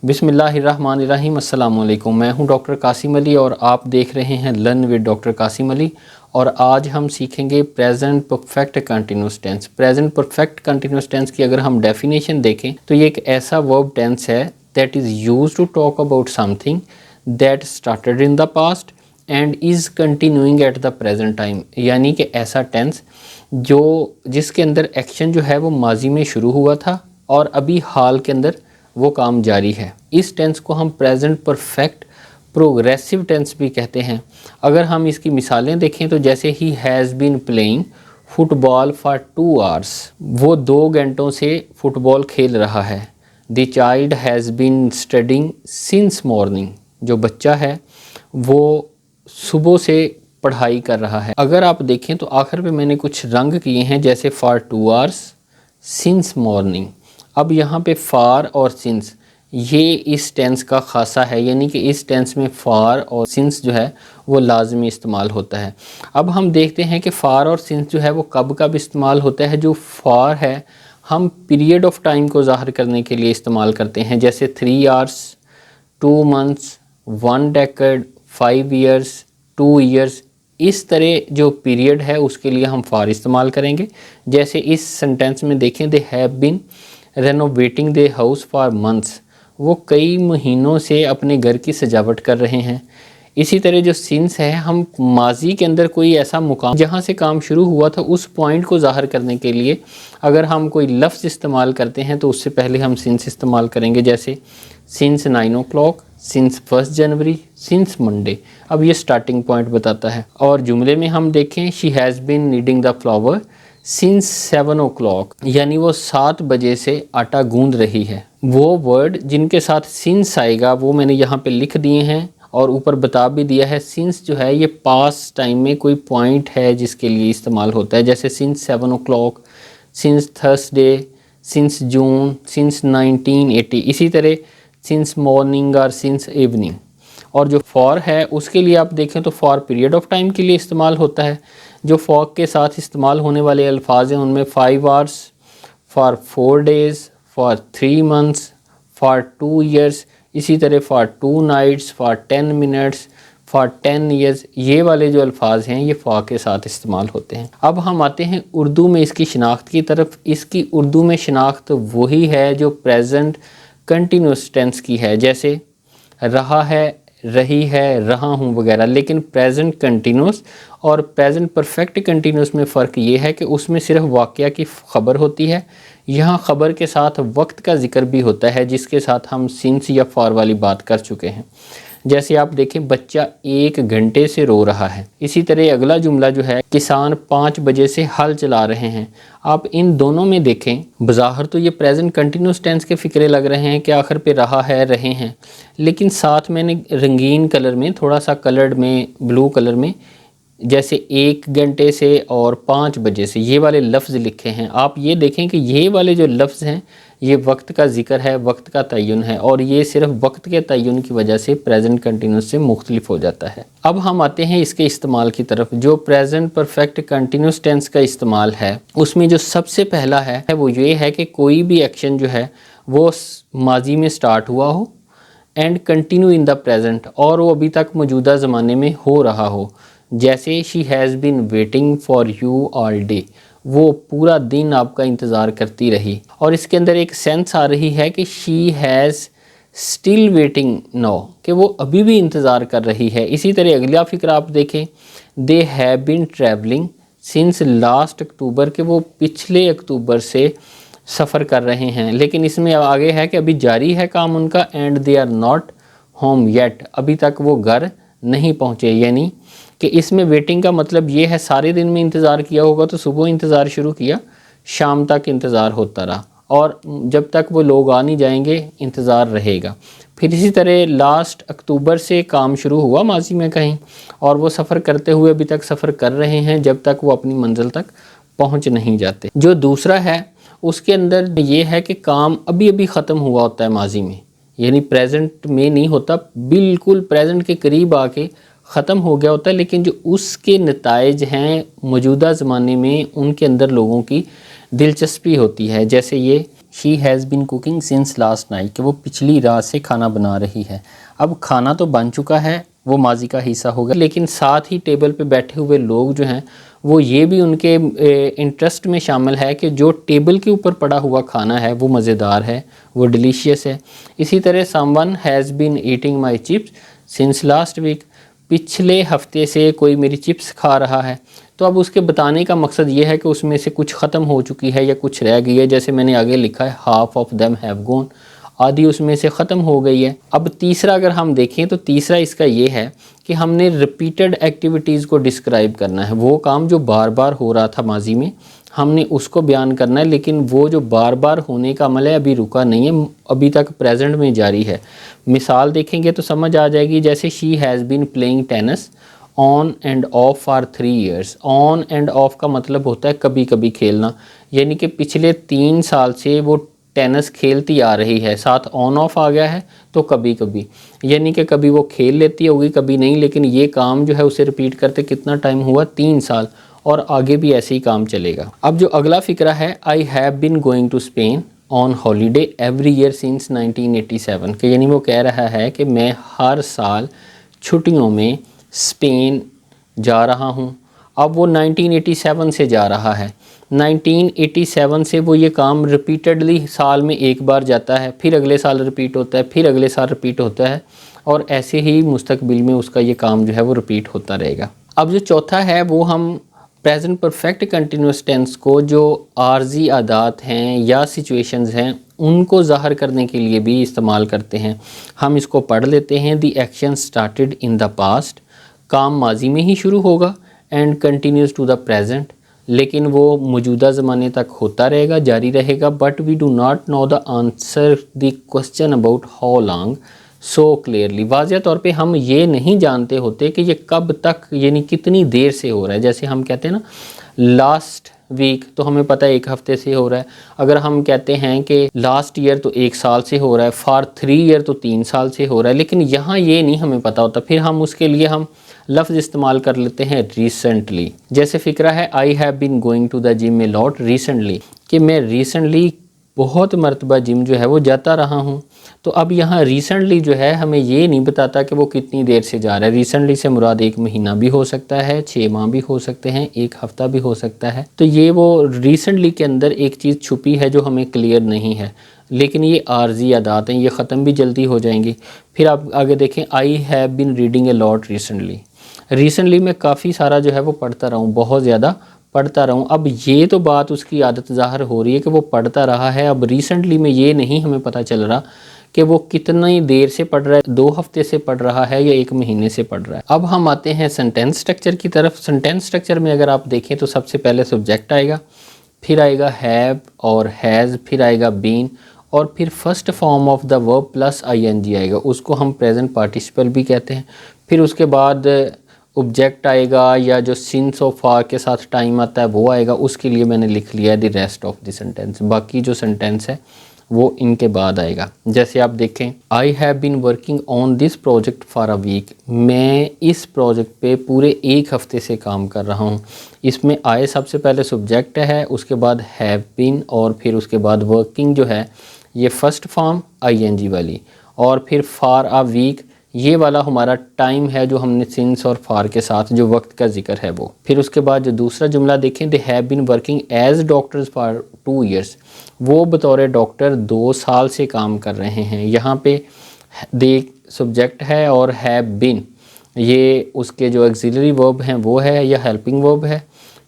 बिस्मिल्लाहिर्रहमानिर्रहीम। अस्सलाम वालेकुम। मैं हूं डॉक्टर कासिम अली और आप देख रहे हैं learn with doctor Qasim Ali. और आज हम सीखेंगे present perfect continuous tense. Present perfect continuous tense की अगर हम डेफिनेशन देखें तो ये एक ऐसा वर्ब टेंस है that is used to talk about something that started in the past and is continuing at the present time. यानी कि ऐसा टेंस जिसके अंदर एक्शन जो है वो माजी में शुरू हुआ था और अभी हाल के अंदर वो काम जारी है। इस टेंस को हम प्रेजेंट परफेक्ट प्रोग्रेसिव टेंस भी कहते हैं। अगर हम इसकी मिसालें देखें तो जैसे he has been playing football for 2 hours, वो 2 घंटों से फुटबॉल खेल रहा है। The child has been studying since morning, जो बच्चा है वो सुबह से पढ़ाई कर रहा है। अगर आप देखें तो आखिर पे मैंने कुछ रंग किए हैं जैसे फॉर 2 hours, सिंस मॉर्निंग। अब यहाँ पे फार और सिंस ये इस टेंस का खासा है, यानी कि इस टेंस में फार और सिंस जो है वो लाजमी इस्तेमाल होता है। अब हम देखते हैं कि फार और सिंस जो है वो कब कब इस्तेमाल होता है। जो फार है हम पीरियड ऑफ टाइम को ज़ाहिर करने के लिए इस्तेमाल करते हैं, जैसे 3 hours, 2 months, 1 decade, 5 years, 2 years। इस तरह जो पीरियड है उसके लिए हम फार इस्तेमाल करेंगे। जैसे इस सेंटेंस में देखें, they have been renovating the house for months, वो कई महीनों से अपने घर की सजावट कर रहे हैं। इसी तरह जो सिंस है, हम माजी के अंदर कोई ऐसा मुकाम जहाँ से काम शुरू हुआ था उस पॉइंट को ज़ाहिर करने के लिए अगर हम कोई लफ्ज़ इस्तेमाल करते हैं तो उससे पहले हम सिंस इस्तेमाल करेंगे, जैसे सिंस 9 o'clock, सिंस 1 जनवरी, सिंस मंडे। अब ये स्टार्टिंग पॉइंट बताता है। और जुमले में हम देखें, she has been kneading the flour since 7 o'clock, यानी वो 7 बजे से आटा गूंद रही है। वो वर्ड जिनके साथ सिंस आएगा वो मैंने यहाँ पे लिख दिए हैं और ऊपर बता भी दिया है। सिंस जो है ये पास टाइम में कोई पॉइंट है जिसके लिए इस्तेमाल होता है, जैसे since 7 o'clock, since Thursday, since June, since 1980। इसी तरह सिंस मॉर्निंग और सिंस इवनिंग। और जो फॉर है उसके लिए आप देखें तो फॉर पीरियड ऑफ टाइम के लिए इस्तेमाल होता है। जो फॉर के साथ इस्तेमाल होने वाले अल्फाज हैं उनमें 5 hours, for 4 days, for 3 months, for 2 years, इसी तरह for 2 nights, for 10 minutes, for 10 years। ये वाले जो अल्फाज हैं ये फॉर के साथ इस्तेमाल होते हैं। अब हम आते हैं उर्दू में इसकी शिनाख्त की तरफ। इसकी उर्दू में शिनाख्त वही है जो प्रेजेंट कंटिन्यूस टेंस की है, जैसे रहा है, रही है, रहा हूँ वगैरह। लेकिन प्रेजेंट कंटिन्यूस और प्रेजेंट परफेक्ट कंटिन्यूस में फ़र्क ये है कि उसमें सिर्फ वाक़या की ख़बर होती है, यहाँ ख़बर के साथ वक्त का ज़िक्र भी होता है जिसके साथ हम सिंस या फॉर वाली बात कर चुके हैं। जैसे आप देखें, बच्चा 1 घंटे से रो रहा है। इसी तरह अगला जुमला जो है, किसान 5 बजे से हल चला रहे हैं। आप इन दोनों में देखें, बज़ाहिर तो ये प्रेजेंट कंटिन्यूस टेंस के फ़िक्रे लग रहे हैं कि आखिर पे रहा है, रहे हैं, लेकिन साथ मैंने रंगीन कलर में, थोड़ा सा कलर्ड में, ब्लू कलर में, जैसे 1 घंटे से और 5 बजे से ये वाले लफ्ज़ लिखे हैं। आप ये देखें कि ये वाले जो लफ्ज़ हैं ये वक्त का ज़िक्र है, वक्त का तयन है, और ये सिर्फ वक्त के तयन की वजह से प्रेजेंट कंटिन्यूस से मुख्तलिफ हो जाता है। अब हम आते हैं इसके इस्तेमाल की तरफ। जो प्रेजेंट परफेक्ट कंटिन्यूस टेंस का इस्तेमाल है उसमें जो सबसे पहला है वो ये है कि कोई भी एक्शन जो है वो माजी में स्टार्ट हुआ हो and continue in the present, और वो अभी तक मौजूदा ज़माने में हो रहा हो। जैसे she has been waiting for you all day, वो पूरा दिन आपका इंतज़ार करती रही। और इसके अंदर एक सेंस आ रही है कि she has still waiting now, कि वो अभी भी इंतज़ार कर रही है। इसी तरह अगला फ़िक्र आप देखें, they have been travelling since last October, के वो पिछले अक्टूबर से सफ़र कर रहे हैं। लेकिन इसमें आगे है कि अभी जारी है काम उनका, and they are not home yet, अभी तक वो घर नहीं पहुँचे। यानी कि इसमें वेटिंग का मतलब ये है, सारे दिन में इंतज़ार किया होगा तो सुबह इंतज़ार शुरू किया, शाम तक इंतज़ार होता रहा, और जब तक वो लोग आ नहीं जाएंगे इंतज़ार रहेगा। फिर इसी तरह लास्ट अक्टूबर से काम शुरू हुआ माजी में कहीं, और वो सफ़र करते हुए अभी तक सफ़र कर रहे हैं जब तक वो अपनी मंजिल तक पहुंच नहीं जाते। जो दूसरा है उसके अंदर ये है कि काम अभी अभी ख़त्म हुआ होता है माजी में, यानी प्रेजेंट में नहीं होता, बिल्कुल प्रेजेंट के करीब आके ख़त्म हो गया होता है, लेकिन जो उसके नताइज हैं मौजूदा ज़माने में उनके अंदर लोगों की दिलचस्पी होती है। जैसे ये she has been cooking since last night, कि वो पिछली रात से खाना बना रही है। अब खाना तो बन चुका है, वो माजी का हिस्सा होगा, लेकिन साथ ही टेबल पे बैठे हुए लोग जो हैं वो ये भी उनके इंटरेस्ट में शामिल है कि जो टेबल के ऊपर पड़ा हुआ खाना है वो मज़ेदार है, वो डिलीशियस है। इसी तरह someone has been eating my chips since last week, पिछले हफ्ते से कोई मेरी चिप्स खा रहा है। तो अब उसके बताने का मकसद ये है कि उसमें से कुछ ख़त्म हो चुकी है या कुछ रह गई है। जैसे मैंने आगे लिखा है half of them have gone, आधी उसमें से ख़त्म हो गई है। अब तीसरा अगर हम देखें तो तीसरा इसका ये है कि हमने रिपीटेड एक्टिविटीज़ को डिस्क्राइब करना है। वो काम जो बार बार हो रहा था माजी में, हमने उसको बयान करना है, लेकिन वो जो बार बार होने का अमल है अभी रुका नहीं है, अभी तक प्रेजेंट में जारी है। मिसाल देखेंगे तो समझ आ जाएगी, जैसे she has been playing tennis on and off for 3 years। On and off का मतलब होता है कभी कभी खेलना, यानी कि पिछले 3 साल से वो टेनिस खेलती आ रही है, साथ ऑन ऑफ आ गया है तो कभी कभी, यानी कि कभी वो खेल लेती होगी कभी नहीं, लेकिन ये काम जो है उसे रिपीट करते कितना टाइम हुआ, 3 साल, और आगे भी ऐसे ही काम चलेगा। अब जो अगला फ़िक्रा है, I have been going to Spain on holiday every year since 1987, के यानी वो कह रहा है कि मैं हर साल छुट्टियों में स्पेन जा रहा हूँ। अब वो 1987 से जा रहा है, 1987 से वो ये काम रिपीटेडली साल में एक बार जाता है, फिर अगले साल रिपीट होता है, फिर अगले साल रिपीट होता है, और ऐसे ही मुस्तकबिल में उसका ये काम जो है वो रिपीट होता रहेगा। अब जो चौथा है वो हम प्रेजेंट परफेक्ट कंटिन्यूस टेंस को जो आर्जी आदात हैं या सिचुएशंस हैं उनको ज़ाहिर करने के लिए भी इस्तेमाल करते हैं। हम इसको पढ़ लेते हैं। The action started in the past, काम माजी में ही शुरू होगा, and continues to the present, लेकिन वो मौजूदा ज़माने तक होता रहेगा, जारी रहेगा। But we do not know the answer the question about how long so clearly, वाज़ेह तौर पे हम ये नहीं जानते होते कि ये कब तक यानी कितनी देर से हो रहा है। जैसे हम कहते हैं ना लास्ट वीक, तो हमें पता है 1 हफ़्ते से हो रहा है। अगर हम कहते हैं कि लास्ट ईयर तो 1 साल से हो रहा है, फॉर 3 year तो 3 साल से हो रहा है, लेकिन यहाँ ये नहीं हमें पता होता। फिर हम उसके लिए हम लफ्ज़ इस्तेमाल कर लेते हैं रिसेंटली। जैसे फ़िक्रा है I have been going to the gym a lot recently, कि मैं रिसेंटली बहुत मरतबा जिम जो है वो जाता रहा हूँ। तो अब यहाँ रिसेंटली जो है हमें ये नहीं बताता कि वो कितनी देर से जा रहा है। रिसेंटली से मुराद 1 महीना भी हो सकता है, 6 माह भी हो सकते हैं, 1 हफ़्ता भी हो सकता है। तो ये वो रिसेंटली के अंदर एक चीज़ छुपी है जो हमें क्लियर नहीं है, लेकिन ये आर्जी आदात हैं, ये ख़त्म भी जल्दी हो जाएंगी। फिर आप आगे देखें, I have been reading A lot recently, recently मैं काफ़ी सारा जो है वो पढ़ता रहा हूँ, बहुत ज़्यादा पढ़ता रहूँ। अब ये तो बात उसकी आदत ज़ाहिर हो रही है कि वो पढ़ता रहा है। अब रिसेंटली में ये नहीं हमें पता चल रहा कि वो कितनी देर से पढ़ रहा है, 2 हफ्ते से पढ़ रहा है या 1 महीने से पढ़ रहा है। अब हम आते हैं सेंटेंस स्ट्रक्चर की तरफ। सेंटेंस स्ट्रक्चर में अगर आप देखें तो सबसे पहले सब्जेक्ट आएगा, फिर आएगा हैव और हैज़, फिर आएगा बीन, और फिर first form of the verb plus ING आएगा, उसको हम प्रेजेंट पार्टिसिपल भी कहते हैं। फिर उसके बाद ऑब्जेक्ट आएगा या जो सिंस और फॉर के साथ टाइम आता है वो आएगा, उसके लिए मैंने लिख लिया है the rest of the sentence. बाकी जो सेंटेंस है वो इनके बाद आएगा। जैसे आप देखें, I have been working on this project for a week, मैं इस प्रोजेक्ट पे पूरे 1 हफ़्ते से काम कर रहा हूँ। इसमें आए सबसे पहले सब्जेक्ट है, उसके बाद हैव बीन, और फिर उसके बाद वर्किंग जो है ये फर्स्ट फॉर्म ING वाली, और फिर फॉर अ वीक ये वाला हमारा टाइम है जो हमने सिंस और फॉर के साथ जो वक्त का जिक्र है वो। फिर उसके बाद जो दूसरा जुमला देखें, they have been working as doctors for 2 years, वो बतौर डॉक्टर 2 साल से काम कर रहे हैं। यहाँ पे दे सब्जेक्ट है और हैव बीन ये उसके जो एक्सिलरी वर्ब हैं वो है या हेल्पिंग वर्ब है।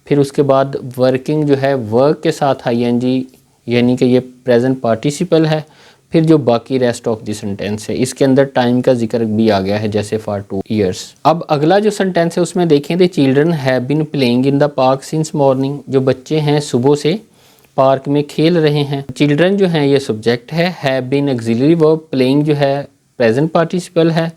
फिर उसके बाद वर्किंग जो है वर्क के साथ ING यानी कि ये प्रेजेंट पार्टिसिपल है। फिर जो बाकी रेस्ट ऑफ द सेंटेंस है इसके अंदर टाइम का जिक्र भी आ गया है, जैसे फॉर 2 years। अब अगला जो सेंटेंस है उसमें देखें, the children have been playing in the park since morning, जो बच्चे हैं सुबह से पार्क में खेल रहे हैं। चिल्ड्रन जो हैं ये सब्जेक्ट है, have been auxiliary verb, playing जो है प्रेजेंट पार्टिसिपल है,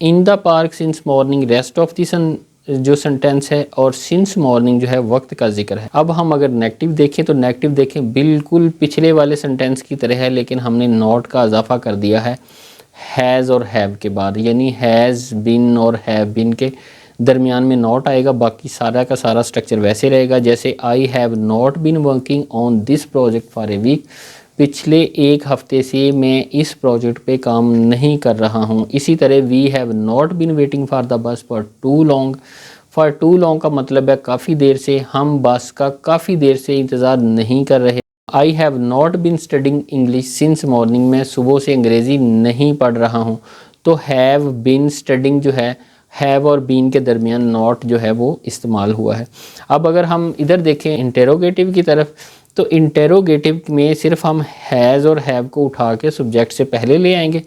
in the park since morning rest of the जो सेंटेंस है, और सिंस मॉर्निंग जो है वक्त का जिक्र है। अब हम अगर नेगेटिव देखें तो नेगेटिव देखें बिल्कुल पिछले वाले सेंटेंस की तरह है, लेकिन हमने नॉट का इजाफा कर दिया है हैज़ और हैव के बाद, यानी हैज़ बिन और हैव बिन के दरमियान में नॉट आएगा। बाकी सारा का सारा स्ट्रक्चर वैसे रहेगा। जैसे I have not been working on this project for a week, पिछले एक हफ्ते से मैं इस प्रोजेक्ट पे काम नहीं कर रहा हूँ। इसी तरह we have not been waiting for the bus for too long. For too long का मतलब है काफ़ी देर से, हम बस का काफ़ी देर से इंतज़ार नहीं कर रहे। I have not been studying English since morning, मैं सुबह से अंग्रेज़ी नहीं पढ़ रहा हूँ। तो हैव बीन स्टडिंग जो है, हैव और बीन के दरमियान नॉट जो है वो इस्तेमाल हुआ है। अब अगर हम इधर देखें इंटेरोगेटिव की तरफ, तो इंटेरोगेटिव में सिर्फ हम हैज़ और हैव को उठा के सब्जेक्ट से पहले ले आएंगे,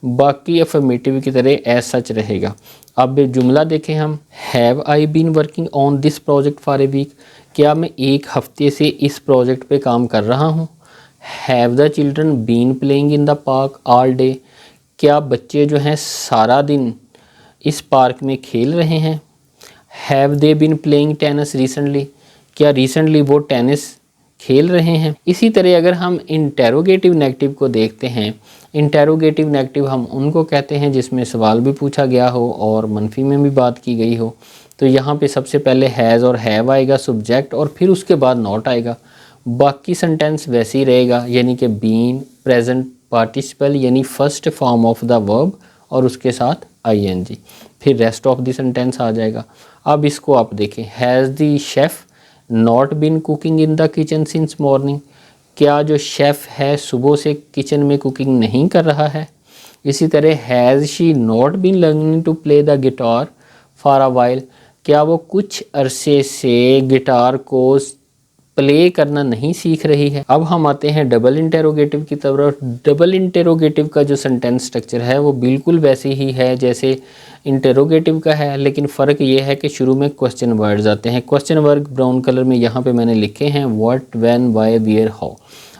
बाकी अफर्मेटिव की तरह एज सच रहेगा। अब जुमला देखें हम, have I been working on this project for a week, क्या मैं एक हफ्ते से इस प्रोजेक्ट पे काम कर रहा हूँ। Have the children been playing in the park all day, क्या बच्चे जो हैं सारा दिन इस पार्क में खेल रहे हैं। Have they been playing tennis recently, क्या रिसेंटली वो टेनिस खेल रहे हैं। इसी तरह अगर हम इंटेरोगेटिव नेगेटिव को देखते हैं, इंटेरोगेटिव नेगेटिव हम उनको कहते हैं जिसमें सवाल भी पूछा गया हो और मनफी में भी बात की गई हो। तो यहाँ पे सबसे पहले हैज़ और हैव आएगा सब्जेक्ट, और फिर उसके बाद नॉट आएगा। बाकी सेंटेंस वैसे ही रहेगा, यानी कि बीन प्रेजेंट पार्टिसिपल यानी first form of the verb और उसके साथ आईएनजी, फिर रेस्ट ऑफ द सेंटेंस आ जाएगा। अब इसको आप देखें, has the chef not been cooking in the kitchen since morning, क्या जो शेफ़ है सुबह से किचन में कुकिंग नहीं कर रहा है। इसी तरह has she not been learning to play the guitar for a while, क्या वो कुछ अरसे से गिटार को प्ले करना नहीं सीख रही है। अब हम आते हैं डबल इंटेरोगेटिव की तरफ। डबल इंटेरोगेटिव का जो सेंटेंस स्ट्रक्चर है वो बिल्कुल वैसे ही है जैसे इंटेरोगेटिव का है, लेकिन फ़र्क ये है कि शुरू में क्वेश्चन वर्ड्स आते हैं। क्वेश्चन वर्ड ब्राउन कलर में यहाँ पे मैंने लिखे हैं, what, when, why, where, how,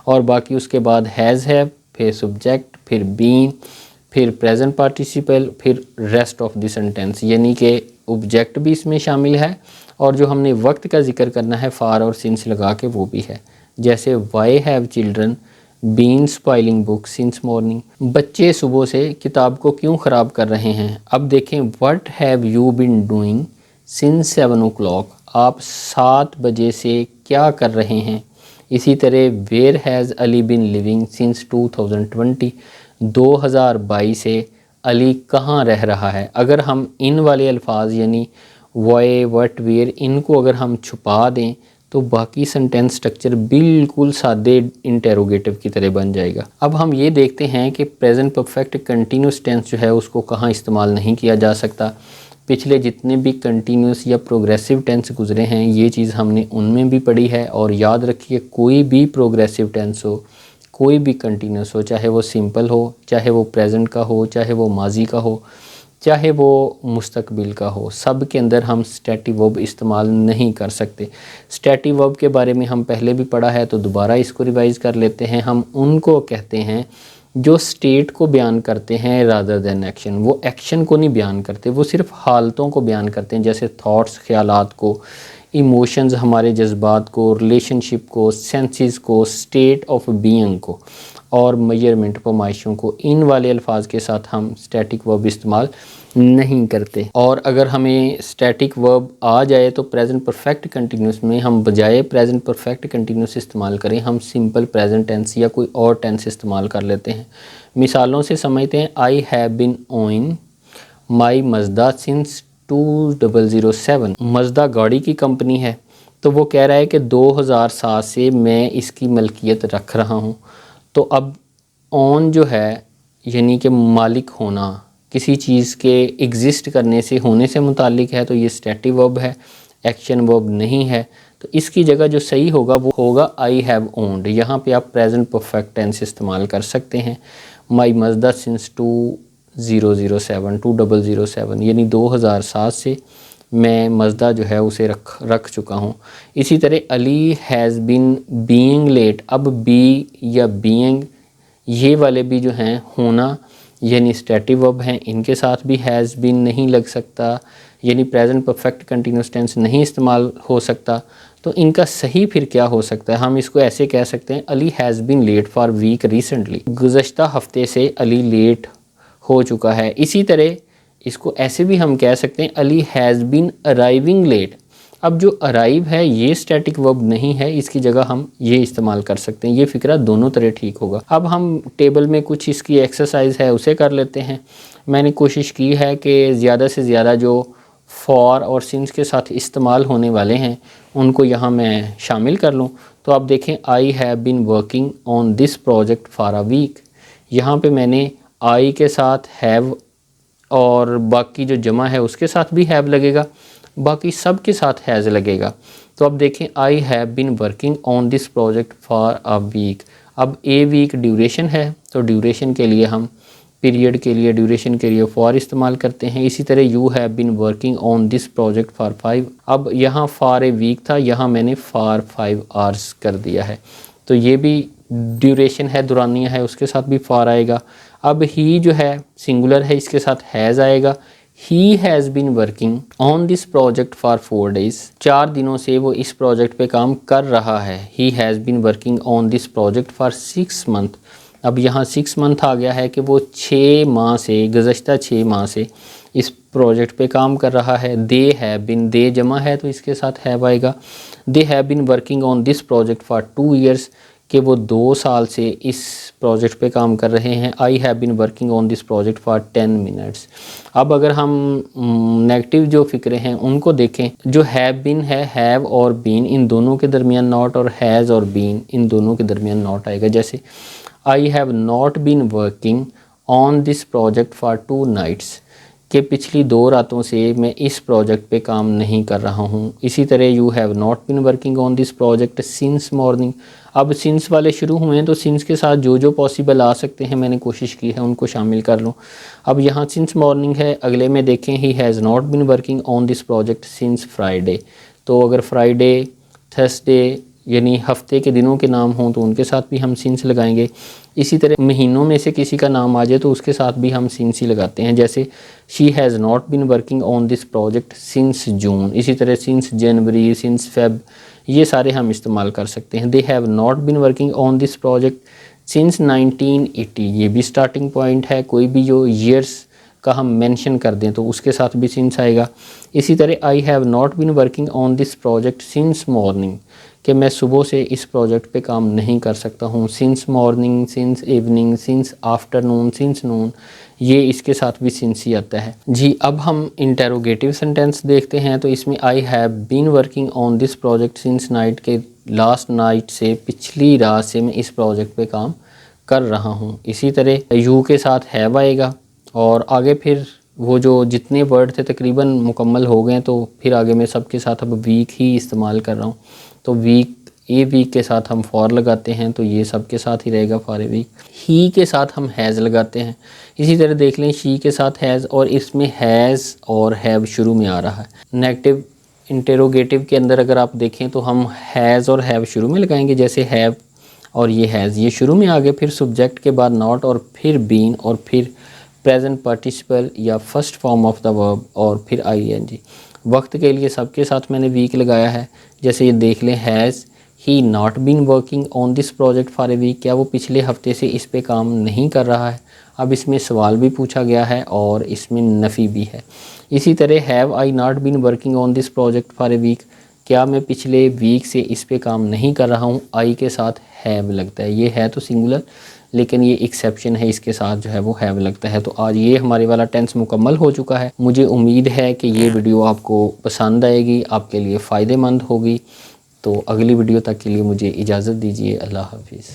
और बाकी उसके बाद हैज़ है, फिर सब्जेक्ट, फिर बीन, फिर प्रेजेंट पार्टिसिपल, फिर रेस्ट ऑफ द सेंटेंस, यानी कि ऑब्जेक्ट भी इसमें शामिल है और जो हमने वक्त का जिक्र करना है फार और सिंस लगा के वो भी है। जैसे why have children been spoiling book since morning, बच्चे सुबह से किताब को क्यों ख़राब कर रहे हैं। अब देखें, what have you been doing since 7 o'clock, आप 7 बजे से क्या कर रहे हैं। इसी तरह where has Ali been living since 2020, 2022 से अली कहाँ रह रहा है। अगर हम इन वाले अल्फाज यानी वाई, व्हाट, वेयर, इनको अगर हम छुपा दें तो बाकी सेंटेंस स्ट्रक्चर बिल्कुल सादे इंटेरोगेटिव की तरह बन जाएगा। अब हम ये देखते हैं कि प्रेजेंट परफेक्ट कंटिन्यूस टेंस जो है उसको कहाँ इस्तेमाल नहीं किया जा सकता। पिछले जितने भी कंटिन्यूस या प्रोग्रेसिव टेंस गुजरे हैं ये चीज़ हमने उनमें भी पढ़ी है। और याद रखिए, कोई भी प्रोग्रेसिव टेंस हो, कोई भी कंटिन्यूस हो, चाहे वो सिंपल हो, चाहे वो प्रेजेंट का हो, चाहे वो माजी का हो, चाहे वो मुस्तकबिल का हो, सब के अंदर हम स्टैटिक वर्ब इस्तेमाल नहीं कर सकते। स्टैटिक वर्ब के बारे में हम पहले भी पढ़ा है तो दोबारा इसको रिवाइज़ कर लेते हैं। हम उनको कहते हैं जो स्टेट को बयान करते हैं रादर दैन एक्शन। वो एक्शन को नहीं बयान करते, वो सिर्फ हालतों को बयान करते हैं, जैसे थॉट्स, ख्यालात को, इमोशंस, हमारे जज्बात को, रिलेशनशिप को, सेंसेस को, स्टेट ऑफ बीइंग को और मेजरमेंट पैमाइशों को। इन वाले अल्फाज के साथ हम स्टैटिक वर्ब इस्तेमाल नहीं करते। और अगर हमें स्टैटिक वर्ब आ जाए तो प्रेजेंट परफेक्ट कंटिन्यूस में हम बजाय प्रेजेंट परफेक्ट कंटिन्यूस इस्तेमाल करें, हम सिंपल प्रेजेंट टेंस या कोई और टेंस इस्तेमाल कर लेते हैं। मिसालों से समझते हैं। I have bin owing my मजदा since 2007, मजदा गाड़ी की कंपनी है, तो वो कह रहा है कि 2007 से मैं इसकी मलकियत रख रहा हूँ। तो अब ऑन जो है यानी कि मालिक होना, किसी चीज़ के एग्जिस्ट करने से, होने से मुतालिक है, तो ये स्टैटिक वर्ब है, एक्शन वर्ब नहीं है। तो इसकी जगह जो सही होगा वो होगा आई हैव ओन्ड। यहाँ पे आप प्रेजेंट परफेक्ट टेंस इस्तेमाल कर सकते हैं। माई मजदा सिंस 2007 यानी 2007 से मैं मजदा जो है उसे रख चुका हूँ। इसी तरह Ali has been being late, अब बी या बीइंग ये वाले भी जो हैं होना यानी स्टैटिक वर्ब हैं, इनके साथ भी हैज़ बिन नहीं लग सकता, यानी प्रेजेंट परफेक्ट कंटिन्यूस टेंस नहीं इस्तेमाल हो सकता। तो इनका सही फिर क्या हो सकता है, हम इसको ऐसे कह सकते हैं, Ali has been late for week recently, गुज़श्ता हफ्ते से अली लेट हो चुका है। इसी तरह इसको ऐसे भी हम कह सकते हैं, Ali has been arriving late. अब जो अराइव है ये स्टैटिक वर्ब नहीं है, इसकी जगह हम ये इस्तेमाल कर सकते हैं। ये फ़िक्रा दोनों तरह ठीक होगा। अब हम टेबल में कुछ इसकी एक्सरसाइज है उसे कर लेते हैं। मैंने कोशिश की है कि ज़्यादा से ज़्यादा जो फॉर और सिंस के साथ इस्तेमाल होने वाले हैं उनको यहाँ मैं शामिल कर लूँ। तो आप देखें, I have been working on this project for a week. यहाँ पे मैंने आई के साथ हैव और बाकी जो जमा है उसके साथ भी हैव लगेगा, बाकी सब के साथ हैज़ लगेगा। तो अब देखें, I have been working on this project for a week. अब ए वीक ड्यूरेशन है, तो ड्यूरेशन के लिए हम पीरियड के लिए, ड्यूरेशन के लिए फॉर इस्तेमाल करते हैं। इसी तरह you have been working on this project for 5। अब यहाँ फॉर ए वीक था, यहाँ मैंने फॉर 5 आवर्स कर दिया है। तो ये भी ड्यूरेशन है, दुरानिया है, उसके साथ भी फॉर आएगा। अब ही जो है सिंगुलर है, इसके साथ हैज़ आएगा। He has been working on this project for 4 days। 4 दिनों से वो इस प्रोजेक्ट पे काम कर रहा है। He has been working on this project for 6 months। अब यहाँ 6 month आ गया है कि वो 6 माह से, गुज़श्ता 6 माह से इस प्रोजेक्ट पे काम कर रहा है। दे हैव बीन, दे जमा है तो इसके साथ हैव आएगा। They have been working on this project for 2 years, कि वो 2 साल से इस प्रोजेक्ट पे काम कर रहे हैं। I have been working on this project for 10 minutes। अब अगर हम नेगेटिव जो फ़िक्रे हैं उनको देखें, जो हैव बीन है, हैव और बीन इन दोनों के दरमियान नॉट, और हैज़ और बीन इन दोनों के दरमियान नॉट आएगा। जैसे I have not been working on this project for 2 nights, कि पिछली 2 रातों से मैं इस प्रोजेक्ट पे काम नहीं कर रहा हूँ। इसी तरह you have not been working on this project since morning. अब सिंस वाले शुरू हुए हैं तो सिंस के साथ जो जो पॉसिबल आ सकते हैं मैंने कोशिश की है उनको शामिल कर लूँ। अब यहाँ सिंस मॉर्निंग है, अगले में देखें, he has not been working on this project since Friday. तो अगर फ्राइडे, थर्सडे यानी हफ्ते के दिनों के नाम हों तो उनके साथ भी हम सिंस लगाएंगे। इसी तरह महीनों में से किसी का नाम आ जाए तो उसके साथ भी हम सिंस ही लगाते हैं। जैसे she has not been working on this project since June. इसी तरह सिंस जनवरी, सिंस फेब, ये सारे हम इस्तेमाल कर सकते हैं। They have not been working on this project since 1980। ये भी स्टार्टिंग पॉइंट है, कोई भी जो ईयर्स का हम मेंशन कर दें तो उसके साथ भी सिंस आएगा। इसी तरह I have not been working on this project since morning, कि मैं सुबह से इस प्रोजेक्ट पे काम नहीं कर सकता हूँ। Since morning, since evening, since afternoon, since noon, ये इसके साथ भी सिंस ही आता है जी। अब हम इंटेरोगेटिव सेंटेंस देखते हैं। तो इसमें I have been working on this project since night, के लास्ट नाइट से, पिछली रात से मैं इस प्रोजेक्ट पे काम कर रहा हूँ। इसी तरह यू के साथ हैव आएगा और आगे फिर वो जो जितने वर्ड थे तकरीबन मुकम्मल हो गए, तो फिर आगे मैं सबके साथ अब वीक ही इस्तेमाल कर रहा हूँ। तो वीक, ए वीक के साथ हम फॉर लगाते हैं तो ये सब के साथ ही रहेगा फॉर ए वीक। ही के साथ हम हैज़ लगाते हैं। इसी तरह देख लें, शी के साथ हैज़, और इसमें हैज़ और हैव शुरू में आ रहा है। नेगेटिव इंटेरोगेटिव के अंदर अगर आप देखें तो हम हैज़ और हैव शुरू में लगाएंगे। जैसे हैव और ये हैज़, ये शुरू में आ गए, फिर सब्जेक्ट के बाद नॉट, और फिर बीन, और फिर प्रेजेंट पार्टिसिपल या first form of the verb, और फिर आईएनजी। वक्त के लिए सबके साथ मैंने वीक लगाया है। जैसे ये देख लें, has he not been working on this project for a week, क्या वो पिछले हफ्ते से इस पे काम नहीं कर रहा है। अब इसमें सवाल भी पूछा गया है और इसमें नफ़ी भी है। इसी तरह have I not been working on this project for a week, क्या मैं पिछले वीक से इस पे काम नहीं कर रहा हूँ। आई के साथ हैव लगता है। ये है तो सिंगुलर, लेकिन ये एक्सेप्शन है, इसके साथ जो है वो हैव लगता है। तो आज ये हमारे वाला टेंस मुकम्मल हो चुका है। मुझे उम्मीद है कि ये वीडियो आपको पसंद आएगी, आपके लिए फ़ायदेमंद होगी। तो अगली वीडियो तक के लिए मुझे इजाज़त दीजिए। अल्लाह हाफिज़।